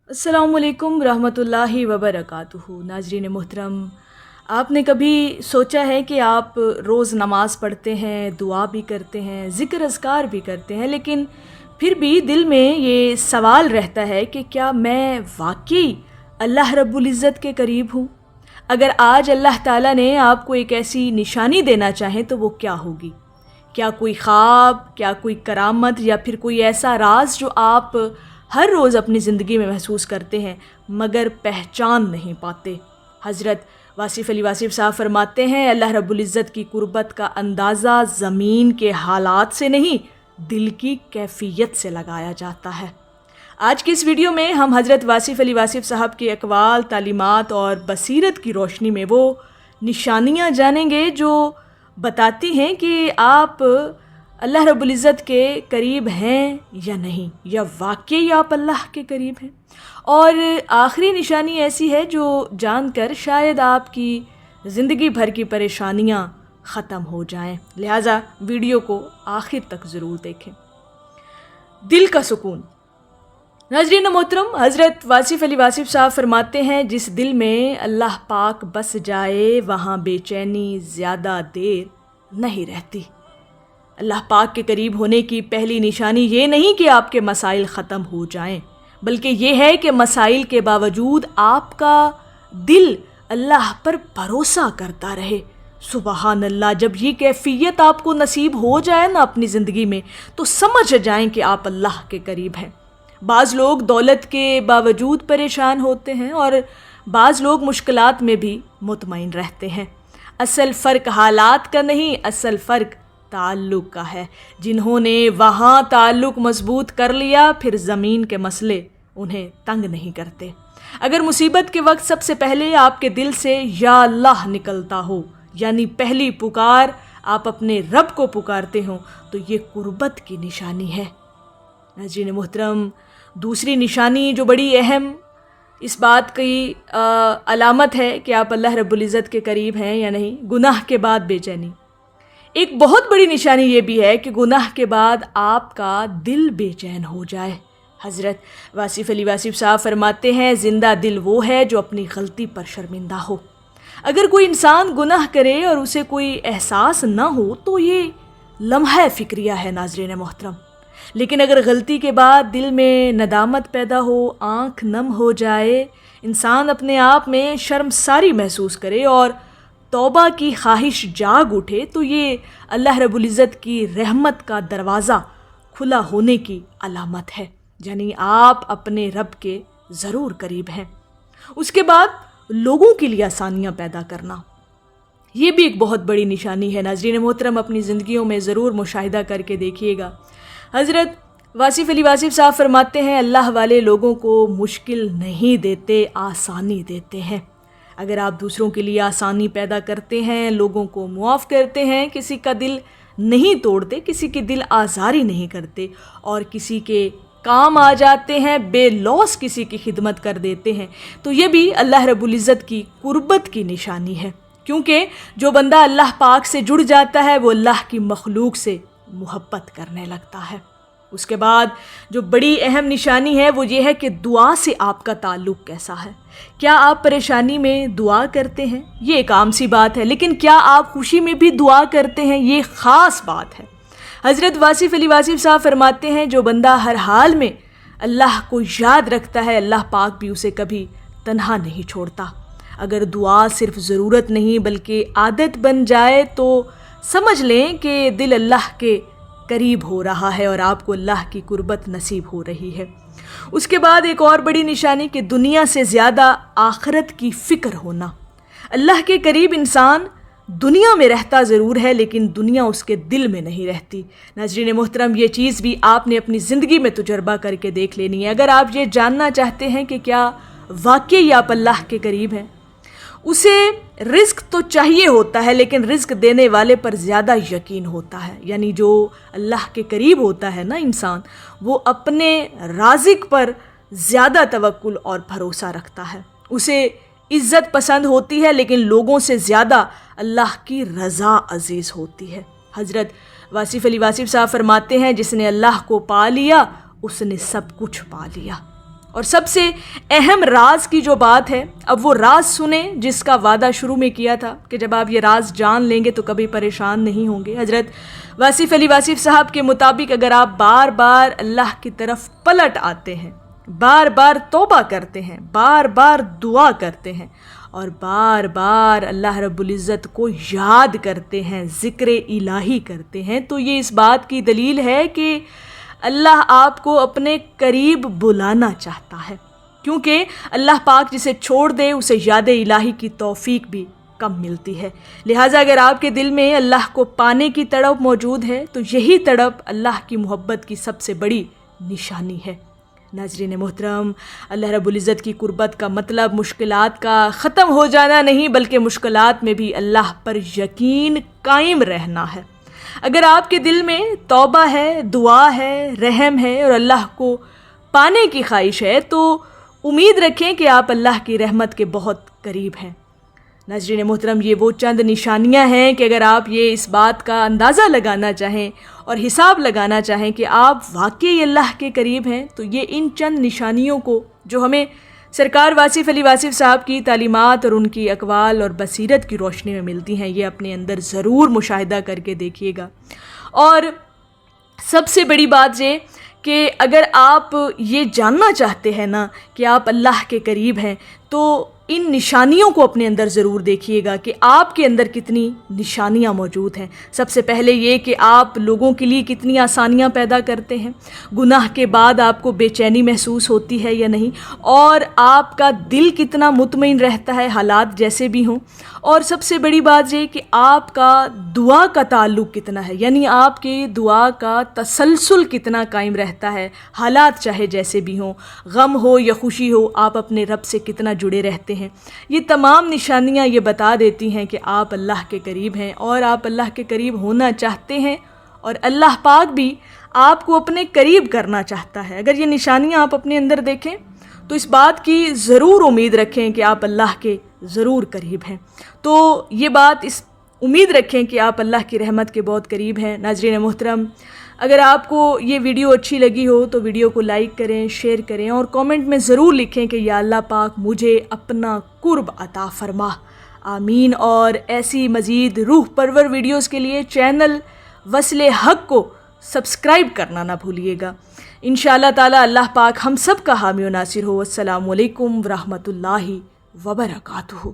अस्सलाम वालेकुम रहमतुल्लाहि व बरकातुहू। नाज़रीन मोहतरम, आपने कभी सोचा है कि आप रोज़ नमाज़ पढ़ते हैं, दुआ भी करते हैं, ज़िक्र अज़कार भी करते हैं, लेकिन फिर भी दिल में ये सवाल रहता है कि क्या मैं वाकई अल्लाह रब्बुल इज़्ज़त के करीब हूँ? अगर आज अल्लाह ताला ने आपको एक ऐसी निशानी देना चाहे तो वो क्या होगी? क्या कोई ख्वाब, क्या कोई करामत, या फिर कोई ऐसा राज जो आप हर रोज़ अपनी ज़िंदगी में महसूस करते हैं मगर पहचान नहीं पाते? हज़रत वासिफ़ अली वासिफ़ साहब फरमाते हैं, अल्लाह रब्बुल इज़्ज़त की कुर्बत का अंदाज़ा ज़मीन के हालात से नहीं, दिल की कैफ़ियत से लगाया जाता है। आज की इस वीडियो में हम हज़रत वासिफ़ अली वासिफ़ साहब के अक़वाल, तालीमात और बसीरत की रोशनी में वो निशानियाँ जानेंगे जो बताती हैं कि आप अल्लाह रब्बुल इज़्ज़त के करीब हैं या नहीं, या वाकई आप अल्लाह के करीब हैं। और आखिरी निशानी ऐसी है जो जानकर शायद आपकी ज़िंदगी भर की परेशानियाँ ख़त्म हो जाएं। लिहाजा वीडियो को आखिर तक ज़रूर देखें। दिल का सुकून। नाज़रीन मोहतरम, हज़रत वासिफ़ अली वासिफ़ साहब फरमाते हैं, जिस दिल में अल्लाह पाक बस जाए वहाँ बेचैनी ज़्यादा देर नहीं रहती। अल्लाह पाक के करीब होने की पहली निशानी ये नहीं कि आपके मसाइल ख़त्म हो जाएं, बल्कि ये है कि मसाइल के बावजूद आपका दिल अल्लाह पर भरोसा करता रहे। सुबहान अल्लाह, जब ये कैफियत आपको नसीब हो जाए ना अपनी ज़िंदगी में, तो समझ जाएं कि आप अल्लाह के करीब हैं। बाज़ लोग दौलत के बावजूद परेशान होते हैं और बाज़ लोग मुश्किलात में भी मुतमईन रहते हैं। असल फ़र्क हालात का नहीं, असल फ़र्क ताल्लुक़ का है। जिन्होंने वहाँ ताल्लुक़ मज़बूत कर लिया, फिर ज़मीन के मसले उन्हें तंग नहीं करते। अगर मुसीबत के वक्त सबसे पहले आपके दिल से या अल्लाह निकलता हो, यानी पहली पुकार आप अपने रब को पुकारते हो, तो ये कुर्बत की निशानी है। नाज़रीन मोहतरम, दूसरी निशानी जो बड़ी अहम इस बात की अलामत है कि आप अल्लाह रब्बुल इज़्ज़त के करीब हैं या नहीं, गुनाह के बाद बेचैनी। एक बहुत बड़ी निशानी ये भी है कि गुनाह के बाद आपका दिल बेचैन हो जाए। हज़रत वासिफ़ अली वासिफ़ साहब फरमाते हैं, ज़िंदा दिल वो है जो अपनी गलती पर शर्मिंदा हो। अगर कोई इंसान गुनाह करे और उसे कोई एहसास ना हो तो ये लम्हा फ़िक्रिया है नाज़रीन मोहतरम। लेकिन अगर गलती के बाद दिल में नदामत पैदा हो, आँख नम हो जाए, इंसान अपने आप में शर्मसारी महसूस करे और तौबा की ख्वाहिश जाग उठे, तो ये अल्लाह रब्बुल इज़्ज़त की रहमत का दरवाज़ा खुला होने की अलामत है, यानी आप अपने रब के ज़रूर करीब हैं। उसके बाद लोगों के लिए आसानियाँ पैदा करना, ये भी एक बहुत बड़ी निशानी है। नाज़रीन मोहतरम, अपनी ज़िंदगियों में ज़रूर मुशाहिदा करके देखिएगा। हज़रत वासिफ़ अली वासिफ़ साहब फरमाते हैं, अल्लाह वाले लोगों को मुश्किल नहीं देते, आसानी देते हैं। अगर आप दूसरों के लिए आसानी पैदा करते हैं, लोगों को मुआफ़ करते हैं, किसी का दिल नहीं तोड़ते, किसी की दिल आज़ारी नहीं करते और किसी के काम आ जाते हैं, बेलौस किसी की खिदमत कर देते हैं, तो ये भी अल्लाह रब्बुल इज़्ज़त की कुर्बत की निशानी है। क्योंकि जो बंदा अल्लाह पाक से जुड़ जाता है वो अल्लाह की मखलूक से मोहब्बत करने लगता है। उसके बाद जो बड़ी अहम निशानी है वो ये है कि दुआ से आपका ताल्लुक़ कैसा है। क्या आप परेशानी में दुआ करते हैं? ये एक आम सी बात है, लेकिन क्या आप खुशी में भी दुआ करते हैं? ये ख़ास बात है। हज़रत वासिफ़ अली वासिफ़ साहब फरमाते हैं, जो बंदा हर हाल में अल्लाह को याद रखता है, अल्लाह पाक भी उसे कभी तन्हा नहीं छोड़ता। अगर दुआ सिर्फ़ ज़रूरत नहीं बल्कि आदत बन जाए तो समझ लें कि दिल अल्लाह के करीब हो रहा है और आपको अल्लाह की कुर्बत नसीब हो रही है। उसके बाद एक और बड़ी निशानी कि दुनिया से ज़्यादा आखिरत की फ़िक्र होना। अल्लाह के करीब इंसान दुनिया में रहता ज़रूर है, लेकिन दुनिया उसके दिल में नहीं रहती। नाज़रीन मोहतरम, ये चीज़ भी आपने अपनी ज़िंदगी में तजुर्बा करके देख लेनी है। अगर आप ये जानना चाहते हैं कि क्या वाकई आप अल्लाह के करीब हैं, उसे रिज़्क तो चाहिए होता है, लेकिन रिज़्क देने वाले पर ज़्यादा यकीन होता है। यानी जो अल्लाह के करीब होता है ना इंसान, वो अपने राज़िक पर ज़्यादा तवक्कुल और भरोसा रखता है। उसे इज़्ज़त पसंद होती है, लेकिन लोगों से ज़्यादा अल्लाह की रज़ा अज़ीज़ होती है। हज़रत वासिफ़ अली वासिफ़ साहब फरमाते हैं, जिसने अल्लाह को पा लिया उसने सब कुछ पा लिया। اور سب سے اہم راز کی جو بات ہے، اب وہ راز سنیں جس کا وعدہ شروع میں کیا تھا کہ جب آپ یہ راز جان لیں گے تو کبھی پریشان نہیں ہوں گے۔ حضرت واصف علی واصف صاحب کے مطابق اگر آپ بار بار اللہ کی طرف پلٹ آتے ہیں، بار بار توبہ کرتے ہیں، بار بار دعا کرتے ہیں اور بار بار اللہ رب العزت کو یاد کرتے ہیں، ذکر الہی کرتے ہیں، تو یہ اس بات کی دلیل ہے کہ اللہ آپ کو اپنے قریب بلانا چاہتا ہے، کیونکہ اللہ پاک جسے چھوڑ دے اسے یاد الہی کی توفیق بھی کم ملتی ہے۔ لہٰذا اگر آپ کے دل میں اللہ کو پانے کی تڑپ موجود ہے تو یہی تڑپ اللہ کی محبت کی سب سے بڑی نشانی ہے۔ ناظرین محترم، اللہ رب العزت کی قربت کا مطلب مشکلات کا ختم ہو جانا نہیں، بلکہ مشکلات میں بھی اللہ پر یقین قائم رہنا ہے۔ اگر آپ کے دل میں توبہ ہے، دعا ہے، رحم ہے اور اللہ کو پانے کی خواہش ہے تو امید رکھیں کہ آپ اللہ کی رحمت کے بہت قریب ہیں۔ ناظرین محترم، یہ وہ چند نشانیاں ہیں کہ اگر آپ یہ اس بات کا اندازہ لگانا چاہیں اور حساب لگانا چاہیں کہ آپ واقعی اللہ کے قریب ہیں تو یہ ان چند نشانیوں کو جو ہمیں سرکار واصف علی واصف صاحب کی تعلیمات اور ان کی اقوال اور بصیرت کی روشنی میں ملتی ہیں، یہ اپنے اندر ضرور مشاہدہ کر کے دیکھیے گا۔ اور سب سے بڑی بات یہ کہ اگر آپ یہ جاننا چاہتے ہیں نا کہ آپ اللہ کے قریب ہیں تو ان نشانیوں کو اپنے اندر ضرور دیکھیے گا کہ آپ کے اندر کتنی نشانیاں موجود ہیں۔ سب سے پہلے یہ کہ آپ لوگوں کے لیے کتنی آسانیاں پیدا کرتے ہیں، گناہ کے بعد آپ کو بے چینی محسوس ہوتی ہے یا نہیں، اور آپ کا دل کتنا مطمئن رہتا ہے حالات جیسے بھی ہوں، اور سب سے بڑی بات یہ کہ آپ کا دعا کا تعلق کتنا ہے، یعنی آپ کے دعا کا تسلسل کتنا قائم رہتا ہے، حالات چاہے جیسے بھی ہوں، غم ہو یا خوشی ہو، آپ اپنے رب سے کتنا جڑے رہتے ہیں۔ یہ تمام نشانیاں یہ بتا دیتی ہیں کہ آپ اللہ کے قریب ہیں اور آپ اللہ کے قریب ہونا چاہتے ہیں، اور اللہ پاک بھی آپ کو اپنے قریب کرنا چاہتا ہے۔ اگر یہ نشانیاں آپ اپنے اندر دیکھیں تو اس بات کی ضرور امید رکھیں کہ آپ اللہ کے ضرور قریب ہیں۔ تو یہ بات اس امید رکھیں کہ آپ اللہ کی رحمت کے بہت قریب ہیں۔ ناظرین محترم، اگر آپ کو یہ ویڈیو اچھی لگی ہو تو ویڈیو کو لائک کریں، شیئر کریں اور کامنٹ میں ضرور لکھیں کہ یا اللہ پاک مجھے اپنا قرب عطا فرما، آمین۔ اور ایسی مزید روح پرور ویڈیوز کے لیے چینل وصل حق کو سبسکرائب کرنا نہ بھولیے گا۔ انشاءاللہ تعالی اللہ پاک ہم سب کا حامی و ناصر ہو۔ السلام علیکم ورحمۃ اللہ وبرکاتہ۔